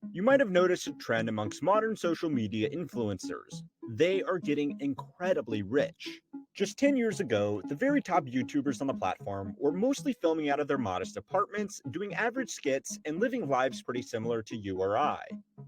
You might have noticed a trend amongst modern social media influencers. They are getting incredibly rich. Just 10 years ago, the very top YouTubers on the platform were mostly filming out of their modest apartments, doing average skits, and living lives pretty similar to you or I.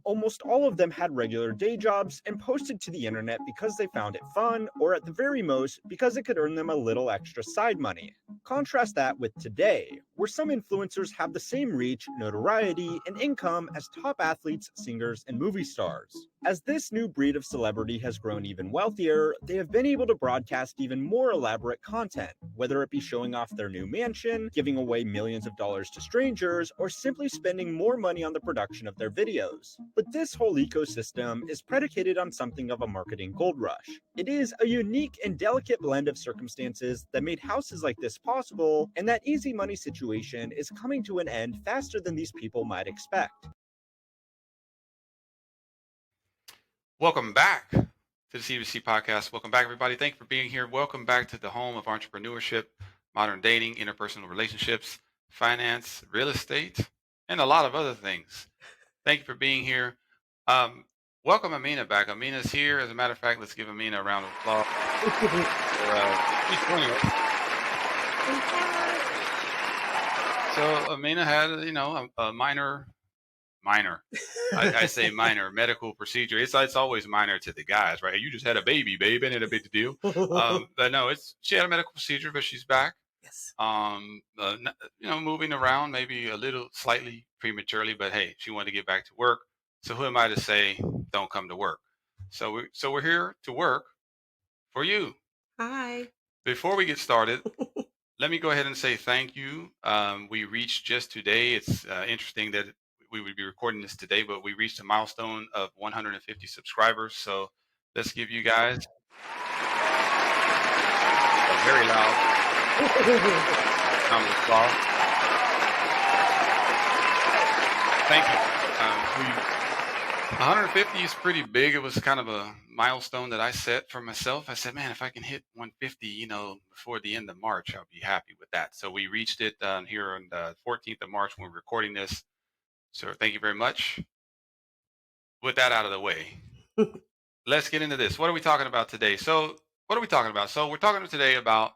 Almost all of them had regular day jobs and posted to the internet because they found it fun, or at the very most, because it could earn them a little extra side money. Contrast that with today, where some influencers have the same reach, notoriety, and income as top athletes, singers, and movie stars. As this new breed of celebrity has grown even wealthier, they have been able to broadcast even more elaborate content, whether it be showing off their new mansion, giving away millions of dollars to strangers, or simply spending more money on the production of their videos. But this whole ecosystem is predicated on something of a marketing gold rush. It is a unique and delicate blend of circumstances that made houses like this possible, and that easy money situation is coming to an end faster than these people might expect. Welcome back to the CBC podcast. Welcome back, everybody. Thank you for being here. Welcome back to the home of entrepreneurship, modern dating, interpersonal relationships, finance, real estate, and a lot of other things. Thank you for being here. Um, Welcome Amina back. Amina's here. As a matter of fact, let's give Amina a round of applause. She's joining us. So Amina had, a minor. I say minor medical procedure. It's always minor to the guys, right? You just had a baby, babe, ain't it a big deal? But no, she had a medical procedure, but she's back. Yes. Moving around maybe a little slightly prematurely, but hey, she wanted to get back to work. So who am I to say don't come to work? So we're here to work for you. Hi. Before we get started, let me go ahead and say thank you. We reached just today. It's interesting that we would be recording this today, but we reached a milestone of 150 subscribers. So let's give you guys a very loud round of applause. Thank you. 150 is pretty big. It was kind of a milestone that I set for myself. I said, man, if I can hit 150, before the end of March, I'll be happy with that. So we reached it here on the 14th of March when we're recording this. So thank you very much. With that out of the way, let's get into this. What are we talking about today? So we're talking today about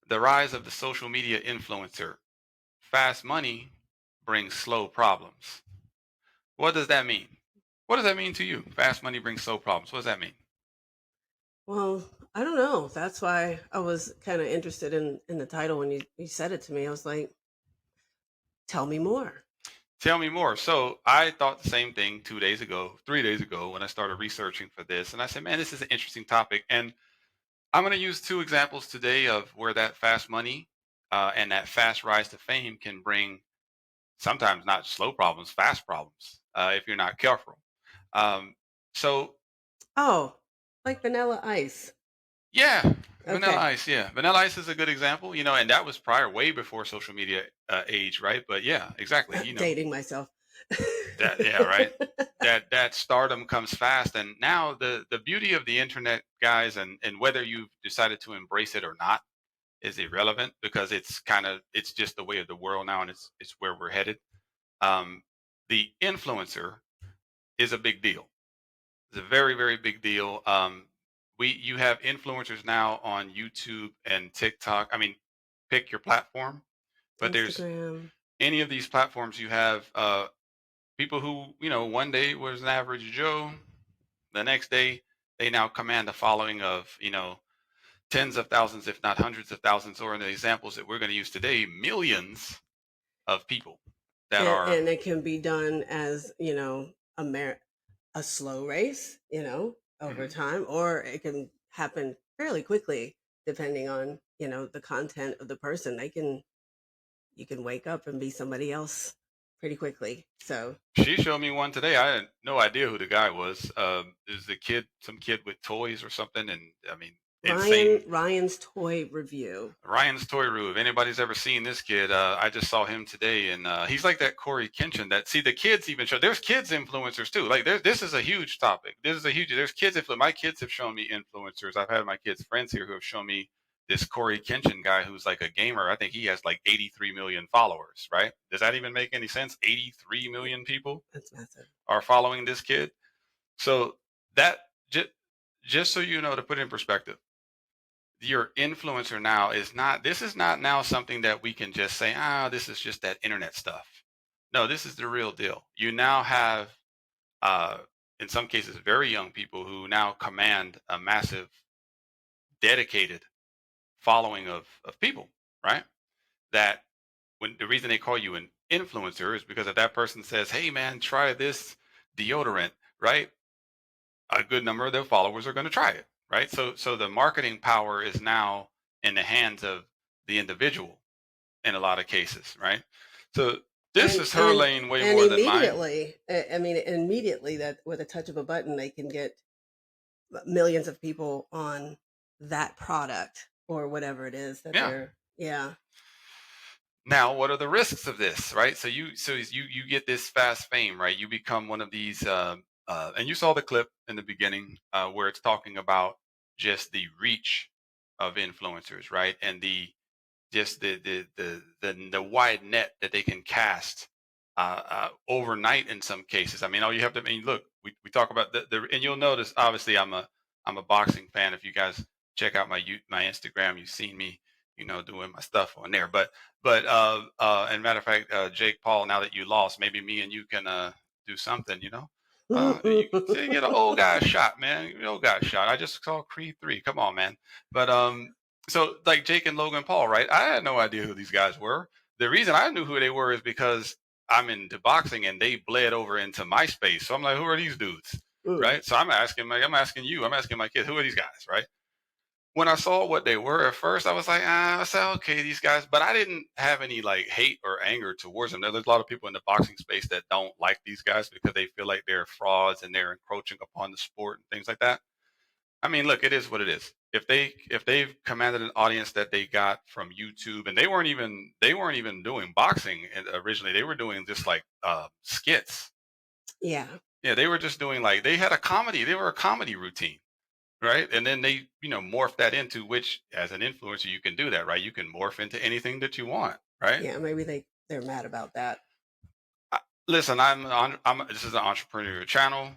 the rise of the social media influencer. Fast money brings slow problems. What does that mean? What does that mean to you? Fast money brings slow problems. What does that mean? Well, I don't know. That's why I was kind of interested in the title when you said it to me. I was like, tell me more. Tell me more. So I thought the same thing 3 days ago, when I started researching for this. And I said, man, this is an interesting topic. And I'm going to use two examples today of where that fast money and that fast rise to fame can bring sometimes not slow problems, fast problems, if you're not careful. Um, so, Oh, like vanilla ice. yeah, Vanilla Okay. Ice. Yeah, Vanilla Ice is a good example, and that was way before social media age, right? But yeah, exactly. Dating myself. That, yeah, right. That stardom comes fast, and now the beauty of the internet, guys, and whether you've decided to embrace it or not is irrelevant because it's just the way of the world now, and it's where we're headed. Um, the influencer is a big deal. It's a very, very big deal. You have influencers now on YouTube and TikTok. I mean, pick your platform, but there's Instagram. any of these platforms you have people who one day was an average Joe, the next day they now command a following of tens of thousands, if not hundreds of thousands, or in the examples that we're going to use today, millions of people that are. And it can be done as, a slow race, over Mhm. time, or it can happen fairly quickly depending on, the content of the person. You can wake up and be somebody else pretty quickly. So She showed me one today. I had no idea who the guy was. Is the kid some kid with toys or something? And I mean, insane. Ryan's toy review. Ryan's Toy Roo. If anybody's ever seen this kid, I just saw him today, and he's like that Corey Kenshin. The kids even show. There's kids influencers too. Like this is a huge topic. This is a huge. There's kids influ. My kids have shown me influencers. I've had my kids' friends here who have shown me this Corey Kenshin guy who's like a gamer. I think he has like 83 million followers, right? Does that even make any sense? 83 million people That's massive. are following this kid. So that just so you know, to put it in perspective, your influencer now is not, this is not now something that we can just say, this is just that internet stuff. No, this is the real deal. You now have, in some cases, very young people who now command a massive, dedicated following of people, right? That when the reason they call you an influencer is because if that person says, hey man, try this deodorant, right? A good number of their followers are going to try it, right? So the marketing power is now in the hands of the individual in a lot of cases, right? So this is her lane way and more than mine. immediately, I mean, immediately that with a touch of a button, they can get millions of people on that product or whatever it is that they're, Now, what are the risks of this, right? So you get this fast fame, right? You become one of these, and you saw the clip in the beginning where it's talking about just the reach of influencers, right? And the just the wide net that they can cast overnight in some cases. I mean, all you have to, I mean, look, we talk about and you'll notice, obviously, I'm a boxing fan. If you guys check out my Instagram, you've seen me, doing my stuff on there. But and matter of fact, Jake Paul, now that you lost, maybe me and you can do something, you get an old guy shot, man. Old guy shot. I just saw Creed 3. Come on, man. But so like Jake and Logan Paul, right? I had no idea who these guys were. The reason I knew who they were is because I'm into boxing and they bled over into my space. So I'm like, who are these dudes? Right? So I'm asking you, I'm asking my kids, who are these guys, right? When I saw what they were at first, I was like, I said, okay, these guys, but I didn't have any like hate or anger towards them. There's a lot of people in the boxing space that don't like these guys because they feel like they're frauds and they're encroaching upon the sport and things like that. I mean, look, it is what it is. If they've commanded an audience that they got from YouTube, and they weren't even doing boxing originally, they were doing just like skits. Yeah, they were just doing like, they had a comedy. They were a comedy routine, right? And then they morph that into, which as an influencer you can do that, right? You can morph into anything that you want, right? Yeah, maybe they're mad about that. Listen, this is an entrepreneurial channel.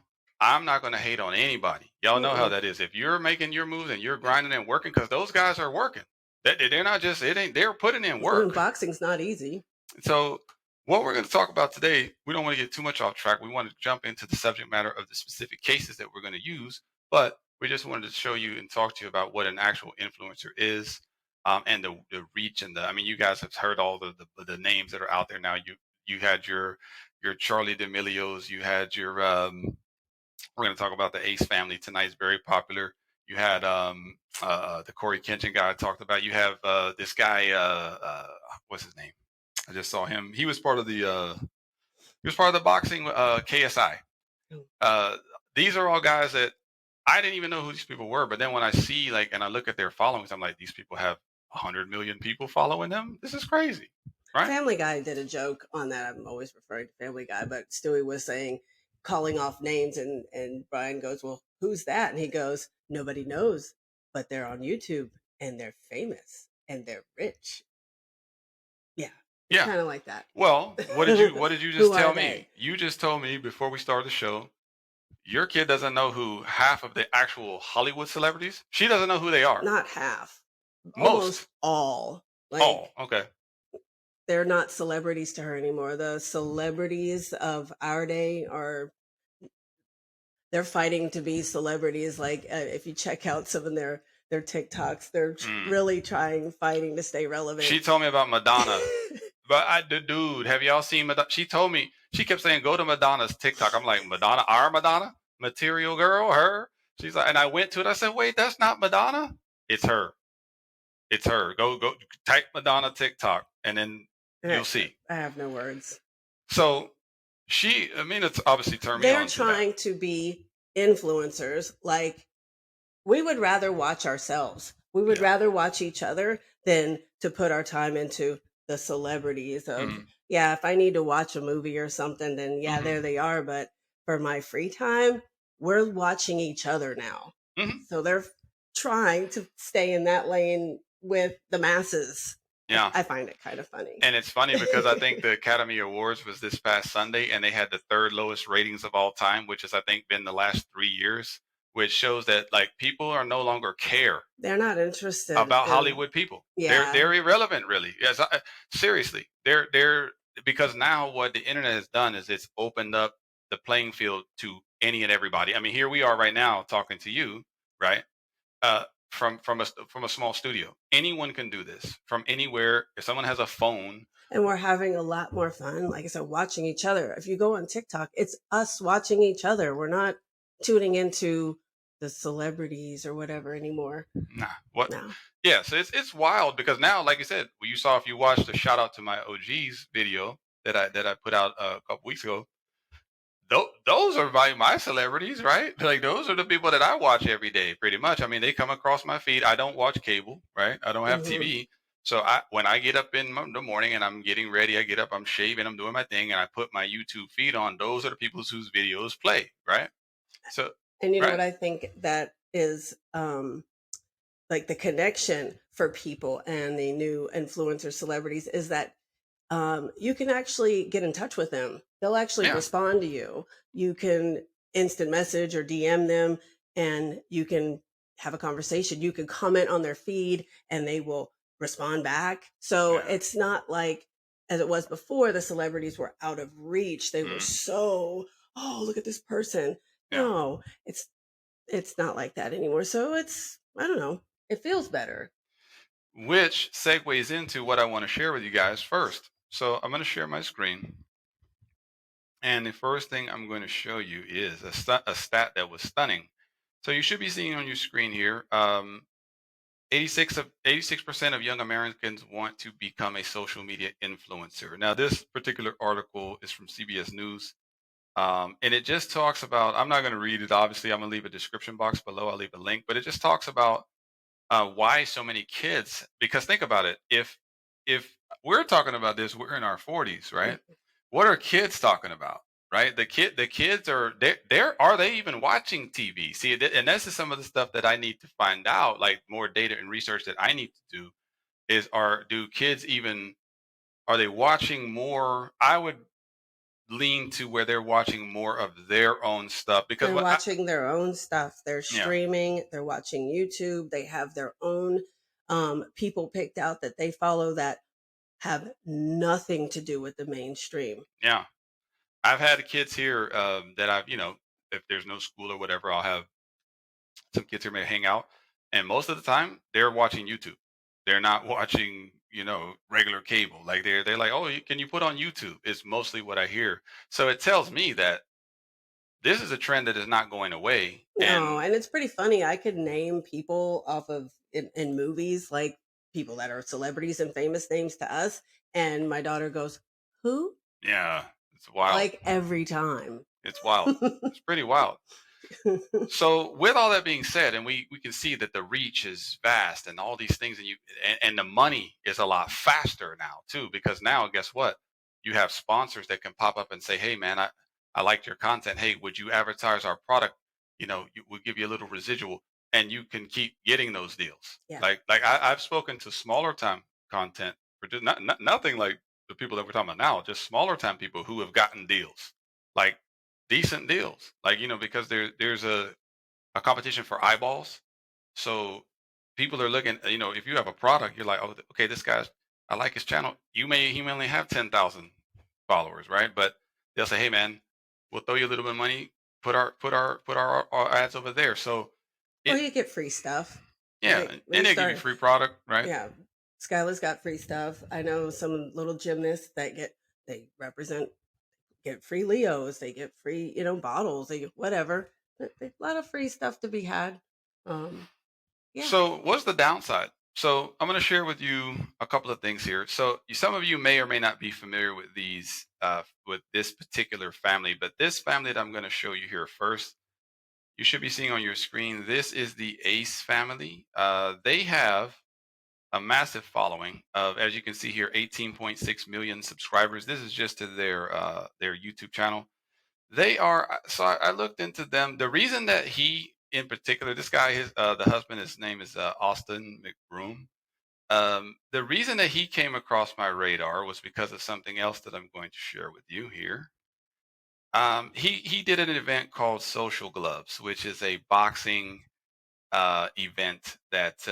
I'm not going to hate on anybody. Y'all know how that is. If you're making your moves and you're grinding and working, because those guys are working. They're not just, they're putting in work. Doing boxing's not easy. So what we're going to talk about today, we don't want to get too much off track. We want to jump into the subject matter of the specific cases that we're going to use, but we just wanted to show you and talk to you about what an actual influencer is, and the reach and I mean, you guys have heard all the names that are out there now. You had your Charlie D'Amelio's, you had your, we're going to talk about the Ace family tonight. It's very popular. You had the Corey Kenshin guy I talked about. You have this guy, what's his name? I just saw him. He was part of the boxing KSI. These are all guys that I didn't even know who these people were. But then when I see and I look at their followings, I'm like, these people have 100 million people following them. This is crazy, right? Family Guy did a joke on that. I'm always referring to Family Guy, but Stewie was calling off names, and Brian goes, well, who's that? And he goes, nobody knows, but they're on YouTube and they're famous and they're rich. Yeah, kind of like that. Well, what did you just tell me? You just told me before we started the show, your kid doesn't know who half of the actual Hollywood celebrities. She doesn't know who they are. Not half. Most. Almost all. Okay. They're not celebrities to her anymore. The celebrities of our day they're fighting to be celebrities. If you check out some of their TikToks, they're really fighting to stay relevant. She told me about Madonna. But dude, have y'all seen Madonna? She told me, she kept saying, go to Madonna's TikTok. I'm like, Madonna, our Madonna? Material Girl, her? She's like, and I went to it. I said, wait, that's not Madonna? It's her. It's her. Go type Madonna TikTok, and then you'll see. I have no words. So it's obviously turned me on. They're trying to be influencers. We would rather watch ourselves. We would rather watch each other than to put our time into the celebrities of, if I need to watch a movie or something, then there they are. But for my free time, we're watching each other now. So they're trying to stay in that lane with the masses. Yeah. I find it kind of funny. And it's funny because I think the Academy Awards was this past Sunday, and they had the third lowest ratings of all time, which has, I think, been the last 3 years, which shows that like people are no longer care They're not interested about in, Hollywood people. yeah. They're irrelevant, really. Yes, seriously. They're because now what the internet has done is it's opened up the playing field to any and everybody. I mean, here we are right now talking to you, right? Uh, from a small studio. Anyone can do this from anywhere. If someone has a phone, And we're having a lot more fun, like I said, watching each other. If you go on TikTok, it's us watching each other. We're not tuning into the celebrities or whatever anymore. nah, what? No. Yes, it's wild because now, like you said, you saw if you watched the shout out to my OGs video that I put out a couple weeks ago. Those are my celebrities, right? Like those are the people that I watch every day, pretty much. I mean, they come across my feed. I don't watch cable, right? I don't have Mhm. TV. So when I get up in the morning and I'm getting ready, I get up, I'm shaving, I'm doing my thing, and I put my YouTube feed on. Those are the people whose videos play, right? So, And you know right, what I think that is like the connection for people and the new influencer celebrities is that you can actually get in touch with them. They'll actually yeah, respond to you. You can instant message or DM them and you can have a conversation. You can comment on their feed and they will respond back. So yeah, it's not like as it was before, the celebrities were out of reach. They were mm, so, oh, look at this person. yeah. No, it's not like that anymore. So it's, I don't know, it feels better. Which segues into what I want to share with you guys first. So I'm going to share my screen. And the first thing I'm going to show you is a stat that was stunning. So you should be seeing on your screen here, 86% of young Americans want to become a social media influencer. Now, this particular article is from CBS News, and it just talks about. I'm not going to read it. Obviously, I'm going to leave a description box below. I'll leave a link, but it just talks about why so many kids. Because think about it. If we're talking about this, we're in our 40s, right? What are kids talking about? Right, the kids are they're are they even watching TV? See, and this is some of the stuff that I need to find out, like more data and research that I need to do. Is are do kids even are they watching more? I would lean to where they're watching more of their own stuff because They're what watching their own stuff. They're yeah, streaming, they're watching YouTube. They have their own people picked out that they follow that have nothing to do with the mainstream. yeah, I've had kids here that I've if there's no school or whatever, I'll have some kids here may hang out, and most of the time they're watching YouTube. They're not watching, regular cable. Like they're like, oh, can you put on YouTube? It's mostly what I hear. So it tells me that this is a trend that is not going away. No, And and it's pretty funny. I could name people off of in movies, like people that are celebrities and famous names to us. And my daughter goes, who? yeah, it's wild. Like every time. It's wild. It's pretty wild. So with all that being said, and we can see that the reach is vast and all these things, and the money is a lot faster now too, because now guess what? You have sponsors that can pop up and say, hey man, I liked your content. Hey, would you advertise our product? We'll give you a little residual, and you can keep getting those deals. Yeah. Like I've spoken to smaller time content for just nothing like the people that we're talking about now, just smaller time people who have gotten deals, like decent deals, like because there's a competition for eyeballs. So people are looking, if you have a product, you're like, oh, okay, this guy's, I like his channel. He may only have 10,000 followers, right? But they'll say, hey man, we'll throw you a little bit of money, put our ads over there. So Or it, you get free stuff. yeah, Like when and you they give you start, free product, right? yeah, Skylar's got free stuff. I know some little gymnasts that they represent, get free Leos, they get free, bottles, they get whatever. A lot of free stuff to be had. Um, yeah. So what's the downside? So I'm going to share with you a couple of things here. So some of you may or may not be familiar with with this particular family, but this family that I'm going to show you here first, you should be seeing on your screen. This is the Ace family. They have a massive following of, as you can see here, 18.6 million subscribers. This is just to their YouTube channel. They are so I looked into them. The reason that he in particular, this guy, the husband, his name is Austin McBroom. The reason that he came across my radar was because of something else that I'm going to share with you here. He did an event called Social Gloves, which is a boxing event that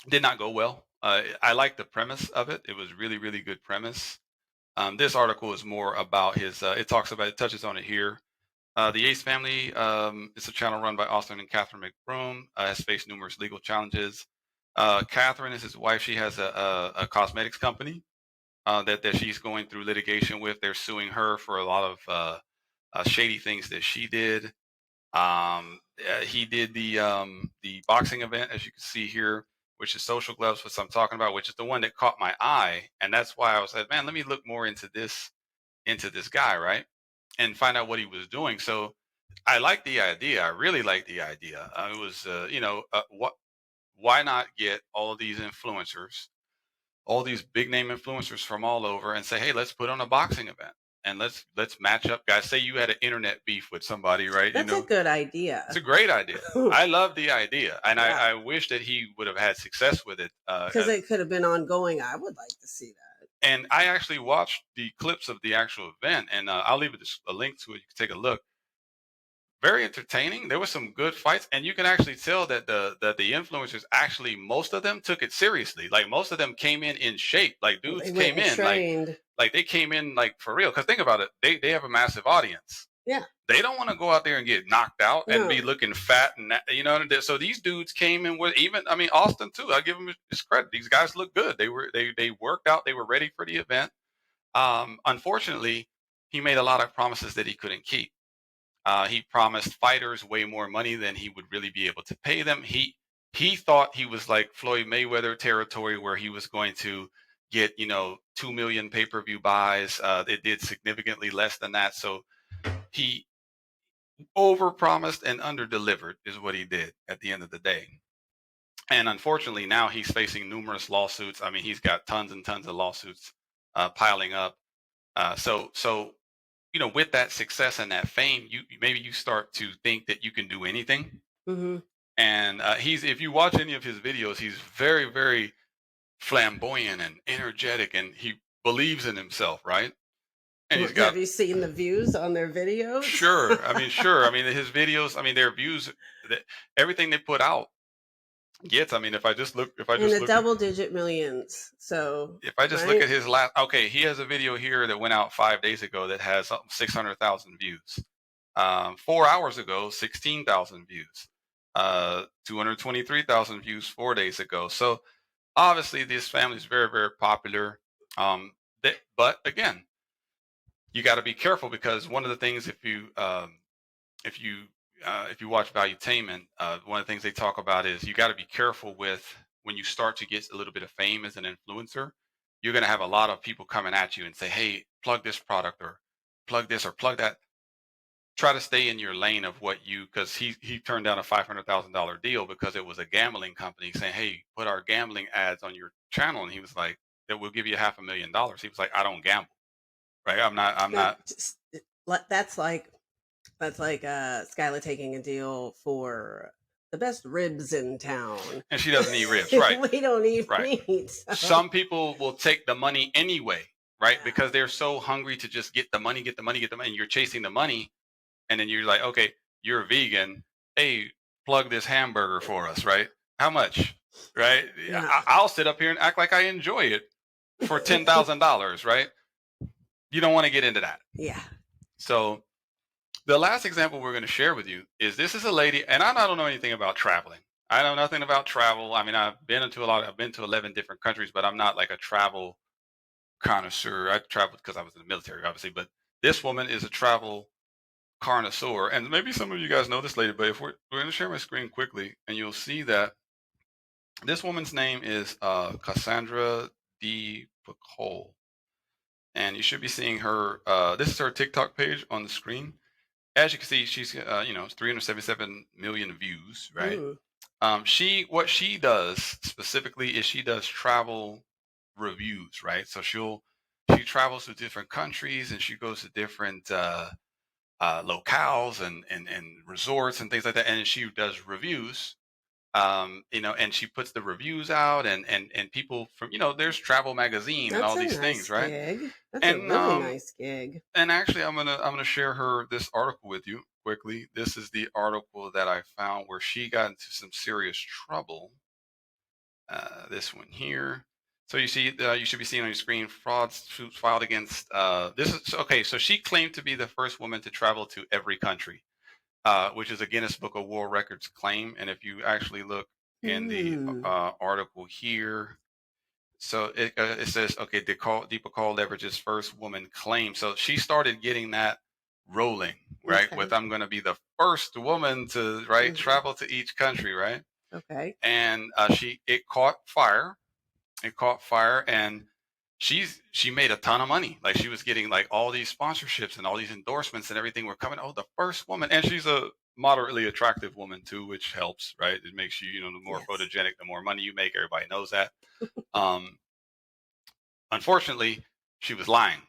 did not go well. I like the premise of it. It was really, really good premise. This article is more about his. It touches on it here. The Ace family is a channel run by Austin and Catherine McBroom. Has faced numerous legal challenges. Catherine is his wife. She has a cosmetics company that she's going through litigation with. They're suing her for a lot of shady things that she did. He did the boxing event, as you can see here, which is Social Gloves, which I'm talking about, which is the one that caught my eye, and that's why I was like, man, let me look more into this guy, right, and find out what he was doing. So I like the idea. I really like the idea. It was, what? Why not get all of these influencers, all these big name influencers from all over, and say, hey, let's put on a boxing event and let's match up guys. Say you had an internet beef with somebody, right? That's a good idea. It's a great idea. I love the idea, and Yeah. I wish that he would have had success with it. Because it could have been ongoing. I would like to see that. And I actually watched the clips of the actual event, and I'll leave a link to it. You can take a look. Very entertaining. There were some good fights, and you can actually tell that the influencers actually, most of them took it seriously. Like most of them came in shape. Like dudes They came went and in trained. like they came in like for real. Because think about it, they have a massive audience. Yeah. They don't want to go out there and get knocked out and be No. looking fat and so these dudes came in with, even, I mean, Austin too. I give him his credit. These guys look good. They worked out. They were ready for the event. Unfortunately, he made a lot of promises that he couldn't keep. He promised fighters way more money than he would really be able to pay them. He thought he was like Floyd Mayweather territory, where he was going to get 2 million pay-per-view buys. It did significantly less than that. So he overpromised and underdelivered is what he did at the end of the day. And unfortunately, now he's facing numerous lawsuits. I mean, he's got tons and tons of lawsuits piling up. So with that success and that fame, maybe you start to think that you can do anything. Mm-hmm. And if you watch any of his videos, he's very, very flamboyant and energetic, and he believes in himself, right? And he's got. Have you seen the views on their videos? Sure. I mean, sure. I mean, his videos. I mean, their views. Everything they put out gets. I mean, if I just look in the double-digit millions. So if I just look at his last, okay, he has a video here that went out 5 days ago that has 600,000 views. 4 hours ago, 16,000 views. 223,000 views 4 days ago. So obviously, this family is very, very popular. But again, you got to be careful, because one of the things, if you watch Valuetainment, one of the things they talk about is you got to be careful with, when you start to get a little bit of fame as an influencer, you're going to have a lot of people coming at you and say, hey, plug this product, or plug this, or plug that. Try to stay in your lane of what because he turned down a $500,000 deal because it was a gambling company saying, hey, put our gambling ads on your channel. And he was like, that will give you $500,000. He was like, I don't gamble. Right. I'm not. That's like Skylar taking a deal for the best ribs in town. And she doesn't eat ribs, right? We don't eat meat. So. Some people will take the money anyway, right? Yeah. Because they're so hungry to just get the money. And you're chasing the money. And then you're like, okay, you're a vegan. Hey, plug this hamburger for us, right? How much? Right? Yeah. I'll sit up here and act like I enjoy it for $10,000, right? You don't want to get into that. Yeah. So the last example we're going to share with you is, this is a lady, and I don't know anything about traveling. I know nothing about travel. I mean, I've been to 11 different countries, but I'm not like a travel connoisseur. I traveled because I was in the military, obviously, but this woman is a travel connoisseur. And maybe some of you guys know this lady, but if we're going to share my screen quickly, and you'll see that this woman's name is Cassandra D Bookhole. And you should be seeing her. This is her TikTok page on the screen. As you can see, she's 377 million views, right? What she does specifically is she does travel reviews, right? So she travels to different countries, and she goes to different locales and resorts and things like that, and she does reviews and she puts the reviews out, and people from, there's Travel Magazine and That's all a these nice things, right? gig. That's a And really nice gig. and actually, I'm gonna share this article with you quickly. This is the article that I found where she got into some serious trouble. This one here. So you should be seeing on your screen fraud suits filed against. This is okay. So she claimed to be the first woman to travel to every country, which is a Guinness Book of World Records claim. And if you actually look in the article here, so it says, okay, Deepa Call leverages first woman claim. So she started getting that rolling, right? Okay. With I'm going to be the first woman to travel to each country, right? Okay. And it caught fire. It caught fire, and she made a ton of money. Like, she was getting like all these sponsorships and all these endorsements and everything were coming. Oh, the first woman, and she's a moderately attractive woman too, which helps, right? It makes you, the more photogenic, the more money you make. Everybody knows that. Unfortunately, she was lying.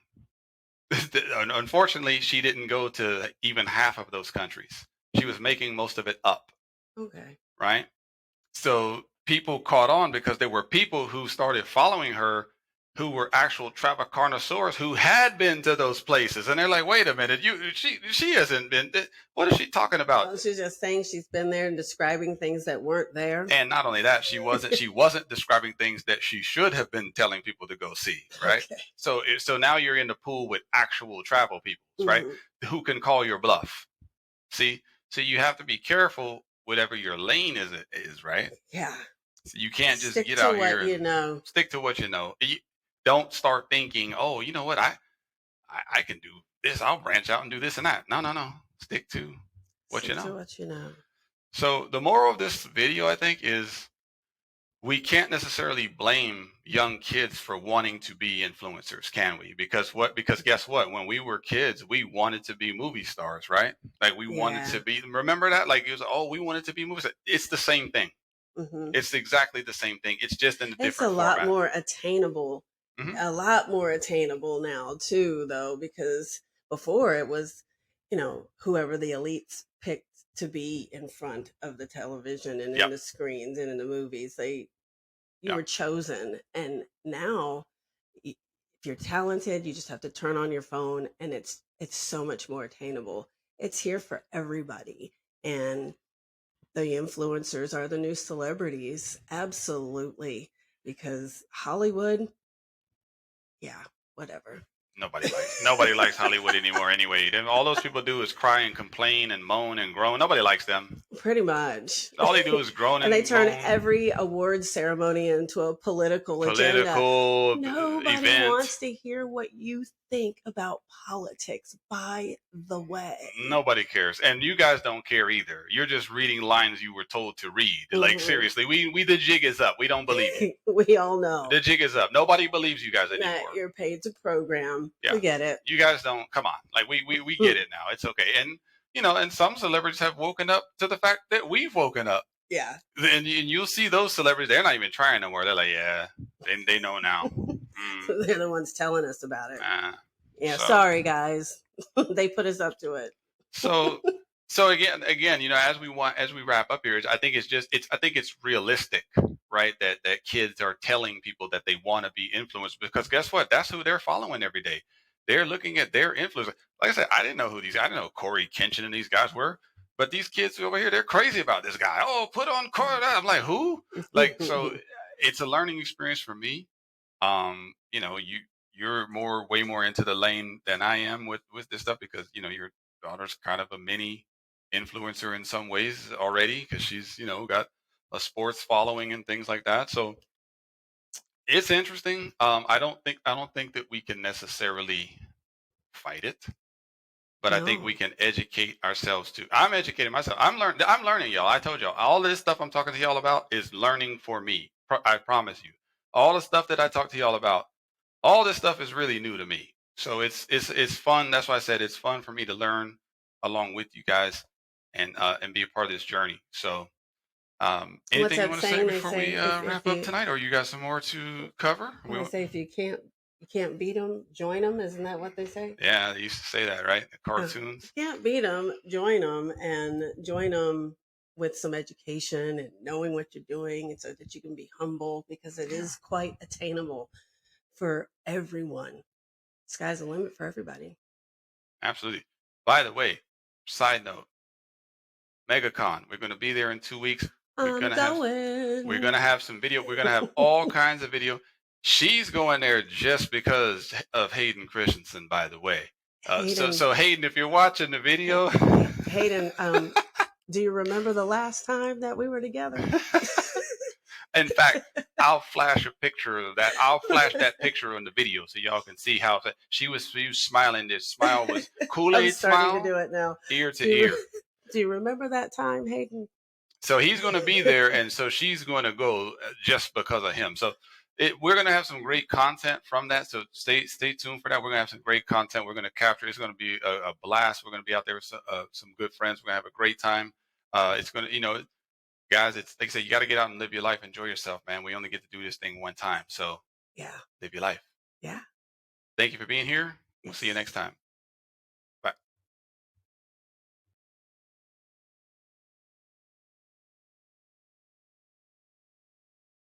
Unfortunately, she didn't go to even half of those countries. She was making most of it up. Okay. Right? So people caught on because there were people who started following her who were actual travel connoisseurs who had been to those places, and they're like, "Wait a minute, she hasn't been. What is she talking about?" Well, she's just saying she's been there and describing things that weren't there. And not only that, she wasn't describing things that she should have been telling people to go see, right? Okay. So now you're in the pool with actual travel people, right? Who can call your bluff. See, so you have to be careful whatever your lane is, right? Yeah. So you can't just Stick get to out what here you and know. stick to what you know. Don't start thinking, oh, you know what, I can do this. I'll branch out and do this and that. No. Stick to what you Stick to know. what you know. So the moral of this video, I think, is we can't necessarily blame young kids for wanting to be influencers, can we? Because guess what? When we were kids, we wanted to be movie stars, right? Like, we wanted to be. Remember that? Like, it was, oh, we wanted to be movie stars. It's the same thing. It's exactly the same thing. It's just in a different format. It's a lot more attainable. A lot more attainable now too, though, because before it was, whoever the elites picked to be in front of the television and in the screens and in the movies, you were chosen. And now, if you're talented, you just have to turn on your phone, and it's so much more attainable. It's here for everybody, and the influencers are the new celebrities. Absolutely. Because Hollywood, whatever. Nobody likes Hollywood anymore anyway. All those people do is cry and complain and moan and groan. Nobody likes them. Pretty much. All they do is groan and they turn moan. Every award ceremony into a political agenda. Nobody wants to hear what you think about politics, by the way. Nobody cares. And you guys don't care either. You're just reading lines you were told to read. Like, seriously, we the jig is up. We don't believe you. We all know. The jig is up. Nobody believes you guys anymore. That you're paid to program. Yeah. We get it. You guys don't. Come on. Like, we get it now. It's okay. And, and some celebrities have woken up to the fact that we've woken up. Yeah. And you'll see those celebrities, they're not even trying no more. They're like, yeah, they know now. They're the ones telling us about it. Sorry, guys. They put us up to it. So again, as we wrap up here, I think it's realistic, right? That kids are telling people that they want to be influenced, because guess what? That's who they're following every day. They're looking at their influence. Like I said, I didn't know who I didn't know Corey Kenshin and these guys were, but these kids over here, they're crazy about this guy. Oh, put on Corey. I'm like, who? Like, so it's a learning experience for me. You're way more into the lane than I am with this stuff, because your daughter's kind of a mini influencer in some ways already, because she's got a sports following and things like that. So it's interesting. I don't think that we can necessarily fight it, but I think we can educate ourselves too. I'm educating myself. I'm learning, y'all. I told y'all, all this stuff I'm talking to y'all about is learning for me. I promise you. All the stuff that I talk to y'all about, all this stuff is really new to me. So it's fun. That's why I said it's fun for me to learn along with you guys and be a part of this journey. So anything you want to say before we wrap up tonight, or you got some more to cover? I say, if you can't beat them, join them. Isn't that what they say? Yeah, they used to say that, right? The cartoons. You can't beat them, join them, and join them with some education and knowing what you're doing, and so that you can be humble, because it is quite attainable for everyone. Sky's the limit for everybody. Absolutely. By the way, side note, MegaCon. We're going to be there in 2 weeks. We're I'm gonna have some video. We're gonna have all kinds of video. She's going there just because of Hayden Christensen, by the way. So Hayden, if you're watching the video, Hayden, do you remember the last time that we were together? In fact, I'll flash a picture of that. I'll flash that picture on the video so y'all can see how she was smiling. This smile was Kool-Aid smile. I'm starting to do it now. Ear to ear. Do you remember that time, Hayden? So he's going to be there, and so she's going to go just because of him. So we're going to have some great content from that. So stay tuned for that. We're going to have some great content. We're going to capture. It's going to be a blast. We're going to be out there with some good friends. We're going to have a great time. It's going to, guys, it's like I say, you got to get out and live your life. Enjoy yourself, man. We only get to do this thing one time. So live your life. Yeah. Thank you for being here. We'll see you next time.